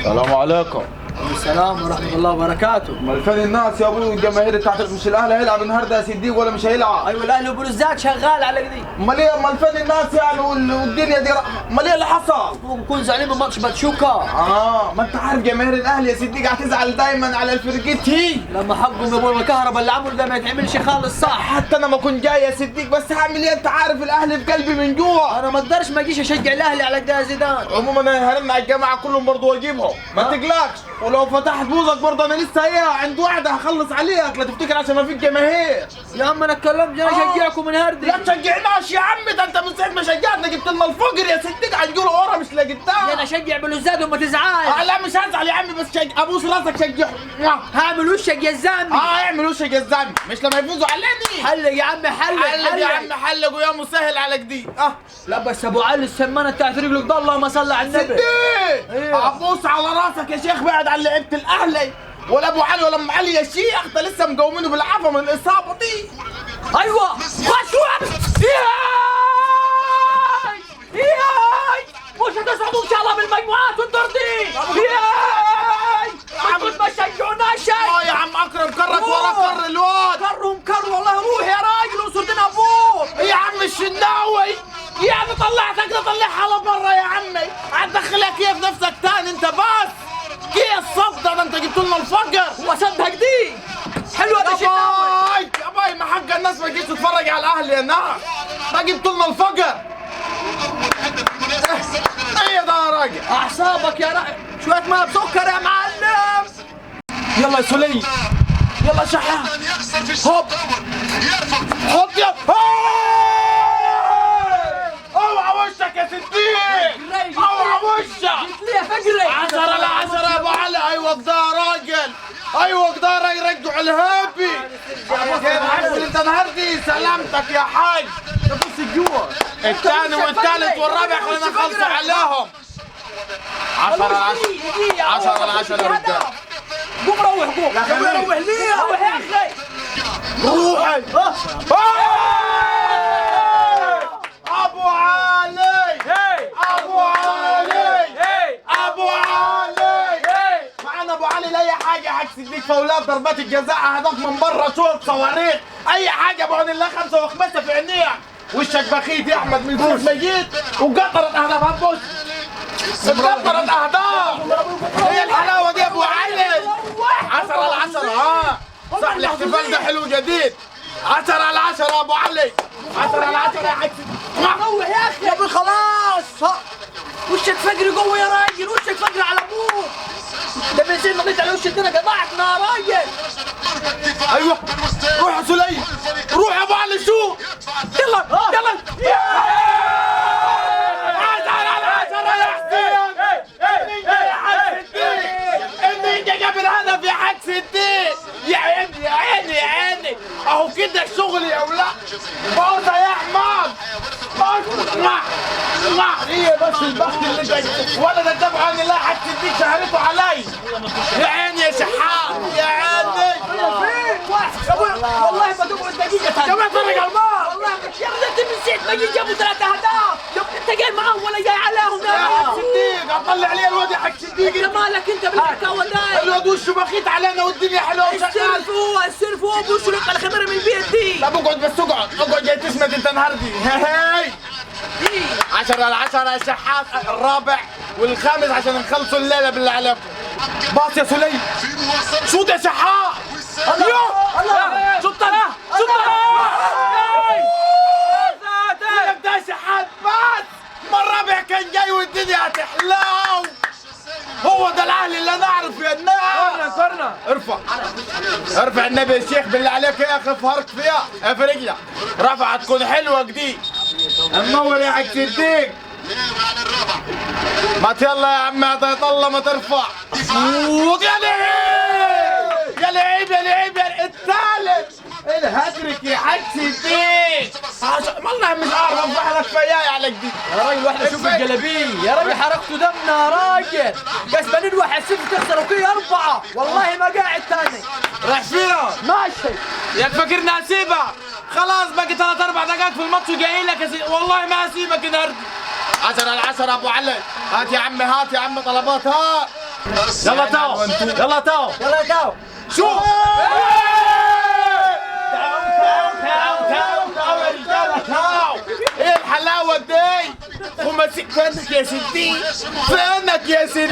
السلام عليكم. السلام ورحمة الله وبركاته. امال فين الناس يا ابوي؟ الجماهير بتاعت مش الاهلي هيلعب النهارده يا سيدي ولا مش هيلعب؟ ايوه الاهلي وبلوزداد شغال على كده. امال ايه؟ امال فين الناس يعني والدنيا دي امال ايه اللي حصل؟ بكون زعلان من ماتش باتشوكا. ما انت عارف جماهير الاهلي يا سيدي قاعد تزعل دايما على الفرقتي لما حقهم يبون الكهرباء اللي عملوا ده ما يتعملش خالص صح. حتى انا ما كنت جاي يا صديق بس هعمل ايه؟ انت عارف الاهلي في قلبي من جوا. انا ما اقدرش ما اجيش اشجع الاهلي على كده يا زيدان. عموما انا هرن على الجماعه كلهم برضه واجيبهم ما تقلقش، ولو فتحت بوزك برضه انا لسه ايه عند واحده هخلص عليك لا تفتكر عشان ما فيك جماهير. يا عم انا اتكلمت انا اشجعكم من هردي. لا تشجعناش يا عم، ده انت من ساعه ما شجعتنا جبت لنا الفقر يا صديق هنقول ورا مش لقيتها. انا اشجع بلوزداد وما تزعلش. لا مش هزعل يا عم بس ابوس راسك شجعهم. هعمل وشك يا زلمه. اعمل وشك يا زلمه مش لما يفوزوا علاني. حلق يا عم حلق يا عم حلق ويا مسهل على جديد. لا بس ابو علي السمانه بتاعت رجلك ده اللهم صل على النبي. صدق ايوه. ابوس على راسك يا شيخ بعد عن لعيبه الاهلي ولا ابو علي ولا ام علي يا شيخ، ده لسه مقومينه بالعافيه من الاصابه دي. ايوه خشوا ياي مش هتصعدوا ان شاء الله بالمجموعات والدور دي. ياي ما تشجعوناش. يا عم اكرم كرك ورا كر الواد. كرهم والله روح يا راجل وصرتنا ابوك. يا عم الشناوي يعني طلعتك طلعها على برا يا عمي، هتدخلها كيف نفسك تاني انت بس؟ كيف صفدة ده انت جبت لنا الفقر. وصدق دي حلوه يا شناوي. يا باي ما حق الناس ما تجيش تتفرج على الاهلي يا ناس، ما جبت لنا الفقر. ايه ده يا راجل؟ اعصابك يا راجل شويه ما بسكر يا معلم. يلا يا سليم يلا شحات هوب حط يا اوعى وشك يا صديق اوعى وشك. ليه فجري 10 على 10 يا ابو علي. ايوه كده يا راجل، ايوه كده يرجعوا الهابي. كيف حسن انت النهارده؟ سلامتك يا حاج. بص الجوا الثاني والثالث والرابع خلينا نخلصوا عليهم. 10 على 10 10 على 10 يا رجال. قوم روح قوم. لا خليك. روح ليه روح يا اخي. روحي ابو علي ابو علي ابو علي معانا ابو علي لاي حاجه حاج صديق فاولات ضربات الجزاء اهداف من بره شوط صواريخ اي حاجه ابو عون الله 5 و5 في عينيك. وشك بخيت يا احمد من فوق ما جيت وقطرت اهداف هتبص قطرت اهداف. هي الحلاوه دي يا ابو علي. 10 على 10 صح الاحتفال ده حلو جديد. 10 على 10 يا ابو علي. 10 على 10 يا حاج. روح يا اخي يا ابني خلاص. وشك فجري جوه يا راجل وشك فجري على ابوك. ده من زين ما جيت على وش الدنيا قطعتنا يا راجل. ايوه روح يا سليم روح يا ابو علي شو يلا يلا. 10 على 10 يا حسين. يا حاج صديق النينجا جاب الهدف يا حاج صديق. يا عيني يا عيني يا عيني اهو كده الشغل يا ولاد. بوسه يا احمد بوسه. هي بس البخت اللي جاي ولا ده تبع عن الله حاج صديق شهرته علي. يا عيني يا شحات يا عيني. والله ما تقعد دقيقة ثانية. كمان فرق على النار. والله يا ابني انت نسيت ما جابوا 3 اهداف. يا ابني انت جاي معاهم ولا جاي عليهم يا حاج صديق اطلع عليه الواد يا حاج صديق. انت مالك انت بالحكاوة ده؟ الواد وشه بخيت علينا والدنيا حلوه وشغال. السرفوا بوشوا لك الخميره من البيت دي. طب اقعد بس اقعد جاي تسند انت النهارده. هي 10 على 10 يا شحات الرابع والخامس عشان نخلصوا الليله بالله عليكم. باص يا سليم شوط يا شحات. الله شوط يبدا شحات بس ما الرابع كان جاي والدنيا هتحلو. هو ده الاهلي اللي انا اعرفه يا الناس. كرنا ارفع النبي يا شيخ بالله عليك يا اخي افهرك فيها في رجلك. رفعه تكون حلوه جديد. منور يا حاج صديق. ما يلا يا عم عطيت الله ما ترفع. يا لعيب يا لعيب يا لعيب يا الثالث الهاتريك يا حاج صديق. والله مش اعرف افرح لك فياي على جديد يا راجل واحنا شوف الجلابيه يا راجل حركته دمنا يا راجل. كسبانين 1-0 تخسروا فيه 4 والله ما قاعد ثاني. راح فيها ماشي ياك فاكرني هسيبها؟ خلاص باقي 3-4 دقائق في الماتش وجاي لك والله ما هسيبك النهارده. 10 على 10 ابو علي. هات يا عمي هات يا عمي طلبات هات يلا تاو يلا تاو يلا تاو شوف تاو يا رجاله تاو. ايه الحلاوه دي؟ خماسي فينك يا ستين؟ فينك يا ستين؟